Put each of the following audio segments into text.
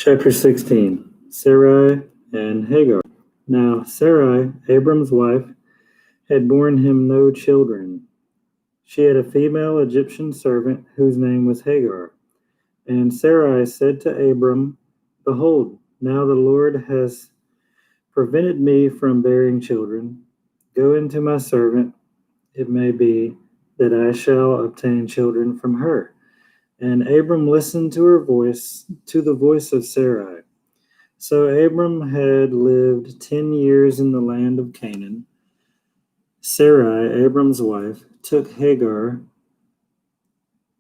Chapter 16. Sarai and Hagar. Now Sarai, Abram's wife, had borne him no children. She had a female Egyptian servant whose name was Hagar. And Sarai said to Abram, Behold, now the Lord has prevented me from bearing children. Go into my servant. It may be that I shall obtain children from her. And Abram listened to her voice, to the voice of Sarai. So Abram had lived 10 years in the land of Canaan. Sarai, Abram's wife, took Hagar,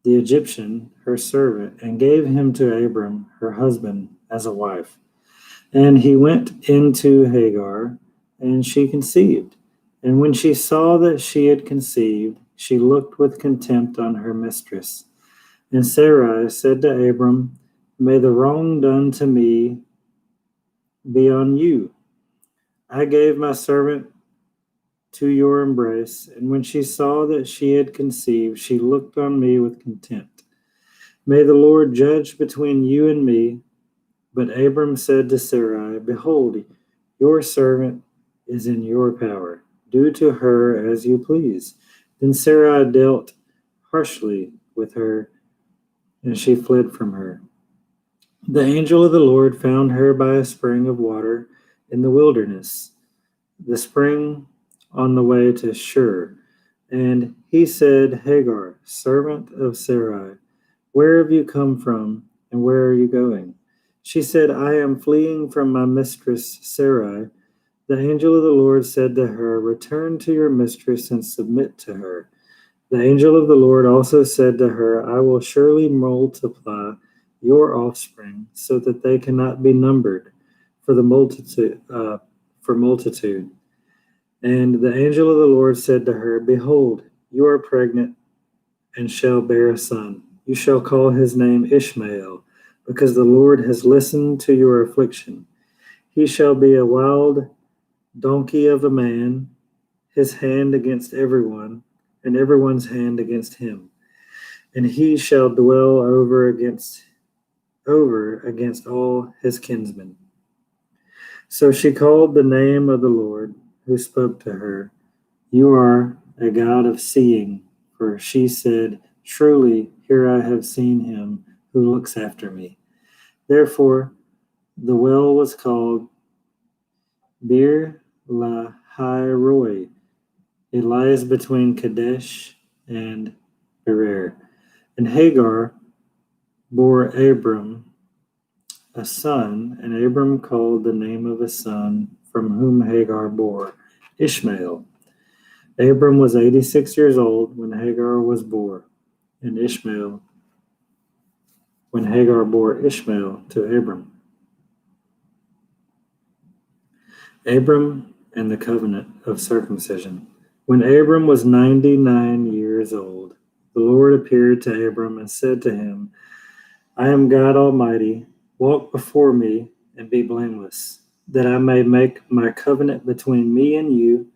the Egyptian, her servant, and gave him to Abram, her husband, as a wife. And he went into Hagar, and she conceived. And when she saw that she had conceived, she looked with contempt on her mistress. And Sarai said to Abram, May the wrong done to me be on you. I gave my servant to your embrace, and when she saw that she had conceived, she looked on me with contempt. May the Lord judge between you and me. But Abram said to Sarai, Behold, your servant is in your power. Do to her as you please. Then Sarai dealt harshly with her, and she fled from her. The angel of the Lord found her by a spring of water in the wilderness, the spring on the way to Shur. And he said, Hagar, servant of Sarai, where have you come from, and where are you going? She said, I am fleeing from my mistress Sarai. The angel of the Lord said to her, Return to your mistress and submit to her. The angel of the Lord also said to her, I will surely multiply your offspring so that they cannot be numbered for multitude. And the angel of the Lord said to her, Behold, you are pregnant and shall bear a son. You shall call his name Ishmael, because the Lord has listened to your affliction. He shall be a wild donkey of a man, his hand against everyone, and everyone's hand against him. And he shall dwell over against all his kinsmen. So she called the name of the Lord, who spoke to her, You are a God of seeing. For she said, Truly, here I have seen him who looks after me. Therefore, the well was called Bir Lahai Roi. It lies between Kadesh and Berer. And Hagar bore Abram a son, and Abram called the name of a son from whom Hagar bore Ishmael. Abram was 86 years old when Hagar was born, and Hagar bore Ishmael to Abram. Abram and the covenant of circumcision. When Abram was 99 years old, the Lord appeared to Abram and said to him, I am God Almighty. Walk before me and be blameless, that I may make my covenant between me and you,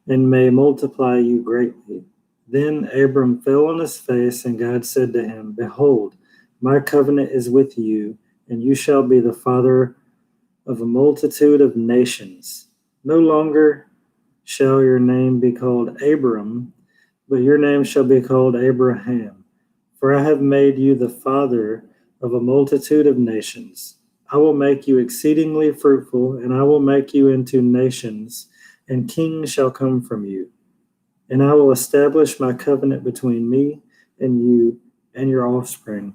and may multiply you greatly. Then Abram fell on his face, and God said to him, Behold, my covenant is with you, and you shall be the father of a multitude of nations. No longer shall your name be called Abram, but your name shall be called Abraham. For I have made you the father of a multitude of nations. I will make you exceedingly fruitful, and I will make you into nations, and kings shall come from you. And I will establish my covenant between me and you and your offspring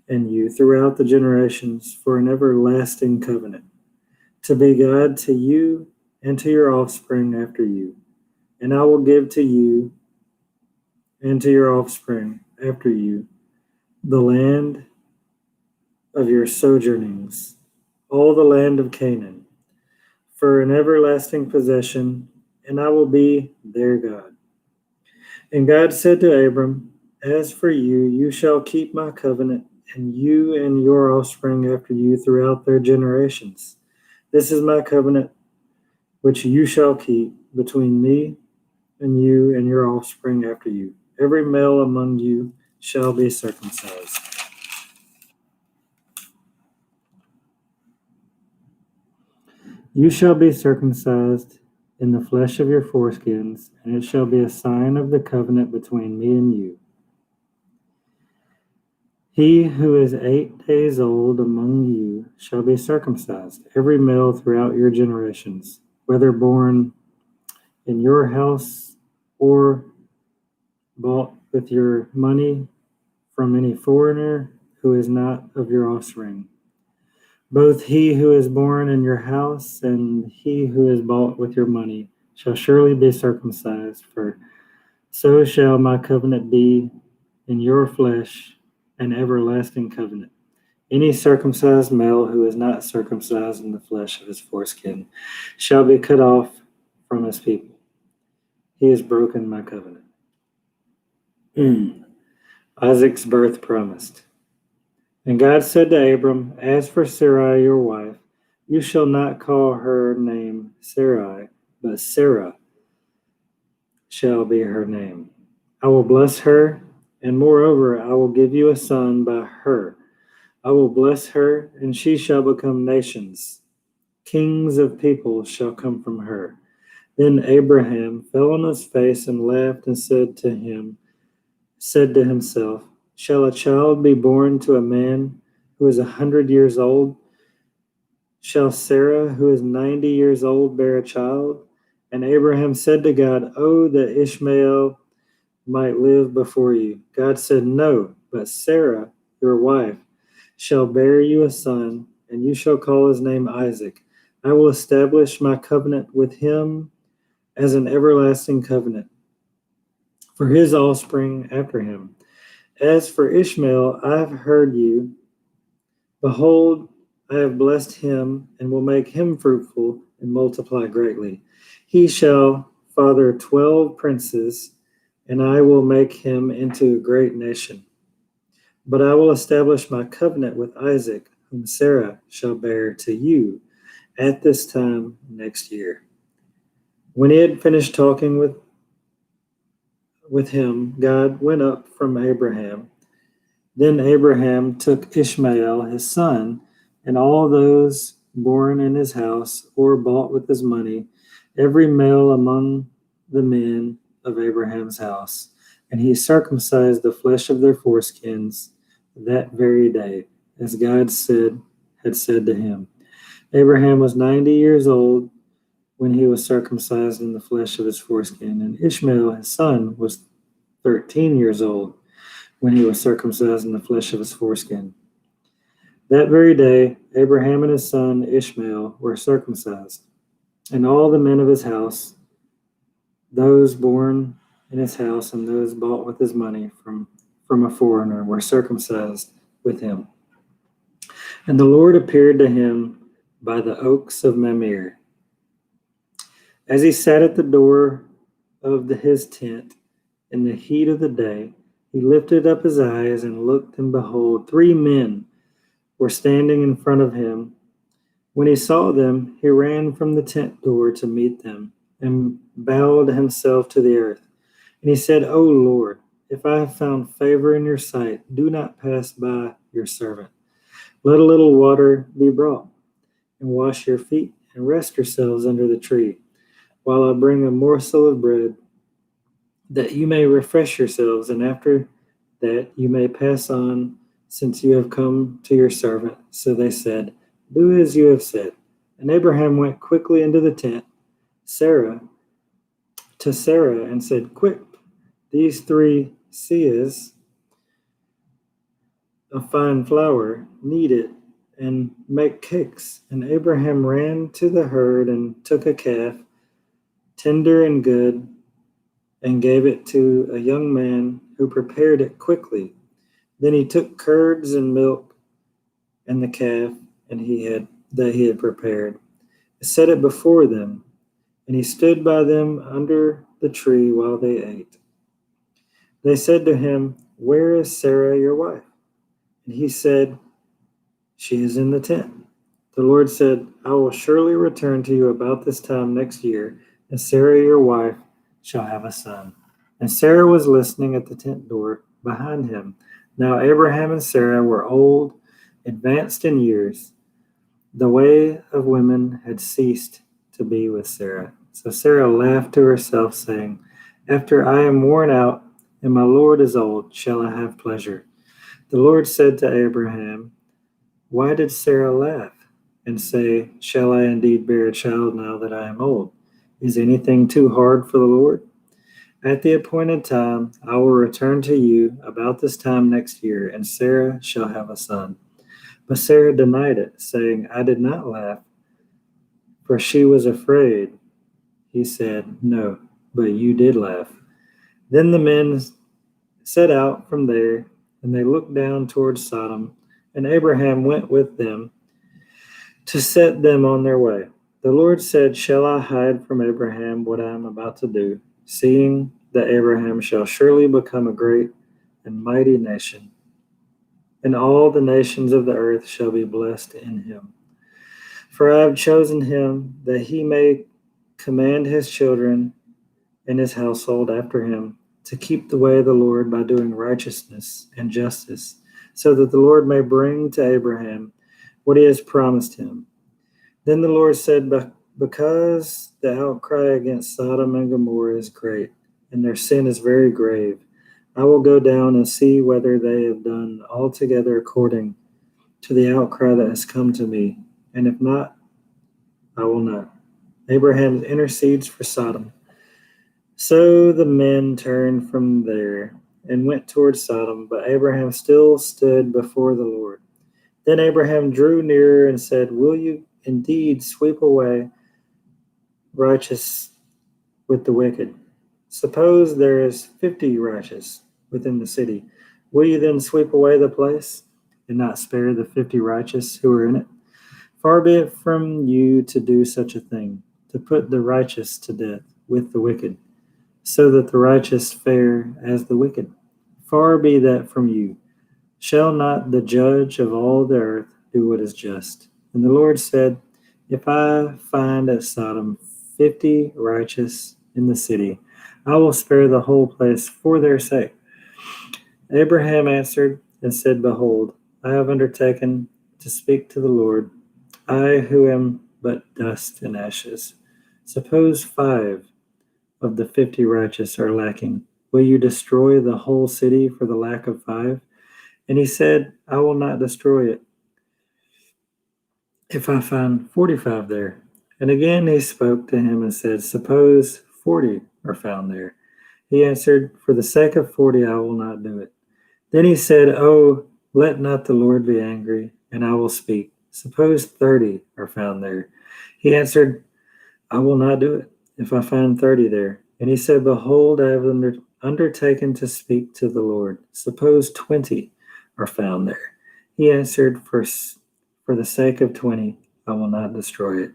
and you throughout the generations for an everlasting covenant, to be God to you and to your offspring after you. And I will give to you and to your offspring after you the land of your sojournings, all the land of Canaan, for an everlasting possession, and I will be their God. And God said to Abram, As for you, you shall keep my covenant, and you and your offspring after you throughout their generations. This is my covenant which you shall keep between me and you and your offspring after you. Every male among you shall be circumcised. You shall be circumcised in the flesh of your foreskins, and it shall be a sign of the covenant between me and you. He who is 8 days old among you shall be circumcised, every male throughout your generations, whether born in your house or bought with your money from any foreigner who is not of your offspring. Both he who is born in your house and he who is bought with your money shall surely be circumcised, for so shall my covenant be in your flesh, an everlasting covenant. Any circumcised male who is not circumcised in the flesh of his foreskin shall be cut off from his people. He has broken my covenant. Isaac's birth promised. And God said to Abram, As for Sarai your wife, you shall not call her name Sarai, but Sarah shall be her name. I will bless her, and moreover, I will give you a son by her. I will bless her, and she shall become nations. Kings of peoples shall come from her. Then Abraham fell on his face and laughed and said to himself, Shall a child be born to a man who is 100 years old? Shall Sarah, who is 90 years old, bear a child? And Abraham said to God, Oh, that Ishmael might live before you. God said, No, but Sarah, your wife, shall bear you a son, and you shall call his name Isaac. I will establish my covenant with him as an everlasting covenant for his offspring after him. As for Ishmael, I have heard you. Behold, I have blessed him and will make him fruitful and multiply greatly. He shall father 12 princes, and I will make him into a great nation. But I will establish my covenant with Isaac, whom Sarah shall bear to you at this time next year. When he had finished talking with him, God went up from Abraham. Then Abraham took Ishmael, his son, and all those born in his house or bought with his money, every male among the men of Abraham's house, and he circumcised the flesh of their foreskins that very day, as God had said to him. Abraham was 90 years old when he was circumcised in the flesh of his foreskin, and Ishmael, his son, was 13 years old when he was circumcised in the flesh of his foreskin. That very day, Abraham and his son Ishmael were circumcised, and all the men of his house, those born in his house and those bought with his money from a foreigner, were circumcised with him. And the Lord appeared to him by the oaks of Mamre. As he sat at the door of his tent in the heat of the day, he lifted up his eyes and looked, and behold, 3 men were standing in front of him. When he saw them, he ran from the tent door to meet them and bowed himself to the earth. And he said, O Lord, if I have found favor in your sight, do not pass by your servant. Let a little water be brought, and wash your feet, and rest yourselves under the tree, while I bring a morsel of bread, that you may refresh yourselves, and after that you may pass on, since you have come to your servant. So they said, Do as you have said. And Abraham went quickly into the tent to Sarah and said, Quick, these 3 seahs of fine flour, knead it, and make cakes. And Abraham ran to the herd and took a calf, tender and good, and gave it to a young man who prepared it quickly. Then he took curds and milk and the calf that he had prepared, and set it before them, and he stood by them under the tree while they ate. They said to him, Where is Sarah your wife? And he said, She is in the tent. The Lord said, I will surely return to you about this time next year, and Sarah your wife shall have a son. And Sarah was listening at the tent door behind him. Now Abraham and Sarah were old, advanced in years. The way of women had ceased to be with Sarah. So Sarah laughed to herself, saying, After I am worn out and my Lord is old, shall I have pleasure? The Lord said to Abraham, Why did Sarah laugh and say, Shall I indeed bear a child now that I am old? Is anything too hard for the Lord? At the appointed time, I will return to you about this time next year, and Sarah shall have a son. But Sarah denied it, saying, I did not laugh, for she was afraid. He said, No, but you did laugh. Then the men set out from there, and they looked down towards Sodom, and Abraham went with them to set them on their way. The Lord said, Shall I hide from Abraham what I am about to do, seeing that Abraham shall surely become a great and mighty nation, and all the nations of the earth shall be blessed in him. For I have chosen him that he may command his children and his household after him to keep the way of the Lord by doing righteousness and justice, so that the Lord may bring to Abraham what he has promised him. Then the Lord said, Because the outcry against Sodom and Gomorrah is great, and their sin is very grave, I will go down and see whether they have done altogether according to the outcry that has come to me, and if not, I will not. Abraham intercedes for Sodom. So the men turned from there and went toward Sodom, but Abraham still stood before the Lord. Then Abraham drew nearer and said, Will you indeed sweep away righteous with the wicked? Suppose there is 50 righteous within the city. Will you then sweep away the place and not spare the 50 righteous who are in it? Far be it from you to do such a thing, to put the righteous to death with the wicked, so that the righteous fare as the wicked. Far be that from you. Shall not the judge of all the earth do what is just? And the Lord said, If I find at Sodom 50 righteous in the city, I will spare the whole place for their sake. Abraham answered and said, Behold, I have undertaken to speak to the Lord, I who am but dust and ashes. Suppose 5 of the 50 righteous are lacking. Will you destroy the whole city for the lack of 5? And he said, I will not destroy it if I find 45 there. And again he spoke to him and said, Suppose 40 are found there. He answered, For the sake of 40 I will not do it. Then he said, Oh, let not the Lord be angry, and I will speak. Suppose 30 are found there. He answered, I will not do it if I find 30 there. And he said, Behold, I have undertaken to speak to the Lord. Suppose 20 are found there. He answered, For the sake of 20, I will not destroy it.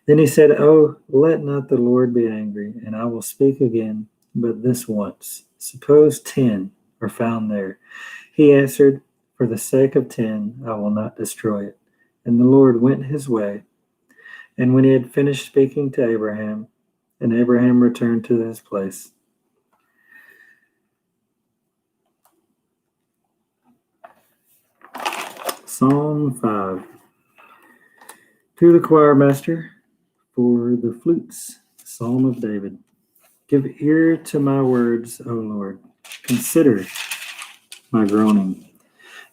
Then he said, Oh, let not the Lord be angry, and I will speak again, but this once. Suppose 10 are found there. He answered, For the sake of 10, I will not destroy it. And the Lord went his way. And when he had finished speaking to Abraham, and Abraham returned to his place. Psalm 5. To the choir master for the flutes, Psalm of David. Give ear to my words, O Lord. Consider my groaning.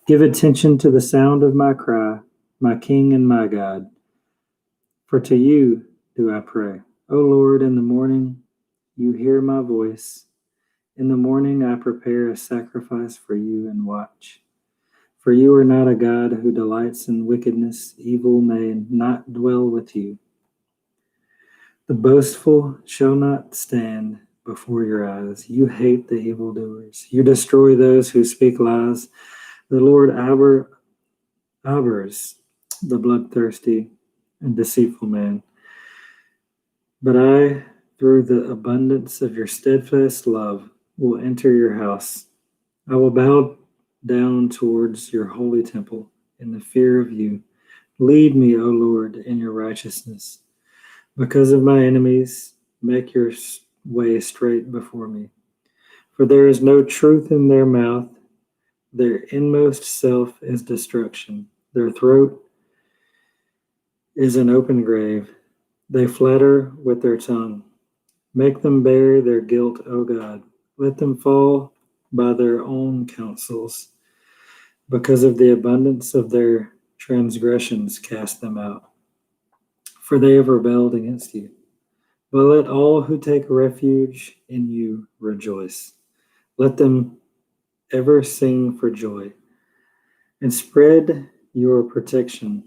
Give attention to the sound of my cry, my King and my God. For to you do I pray. O Lord, in the morning you hear my voice. In the morning I prepare a sacrifice for you and watch. For you are not a God who delights in wickedness. Evil may not dwell with you. The boastful shall not stand before your eyes. You hate the evildoers. You destroy those who speak lies. The Lord abhors the bloodthirsty and deceitful man. But I, through the abundance of your steadfast love, will enter your house. I will bow down towards your holy temple in the fear of you. Lead me, O Lord, in your righteousness. Because of my enemies, make your way straight before me. For there is no truth in their mouth. Their inmost self is destruction. Their throat is an open grave. They flatter with their tongue. Make them bear their guilt, O God. Let them fall by their own counsels. Because of the abundance of their transgressions, cast them out. For they have rebelled against you. But let all who take refuge in you rejoice. Let them ever sing for joy, and spread your protection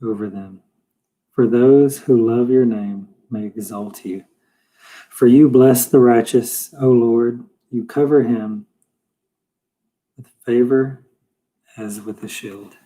over them. For those who love your name may exalt you. For you bless the righteous, O Lord. You cover him with favor as with a shield.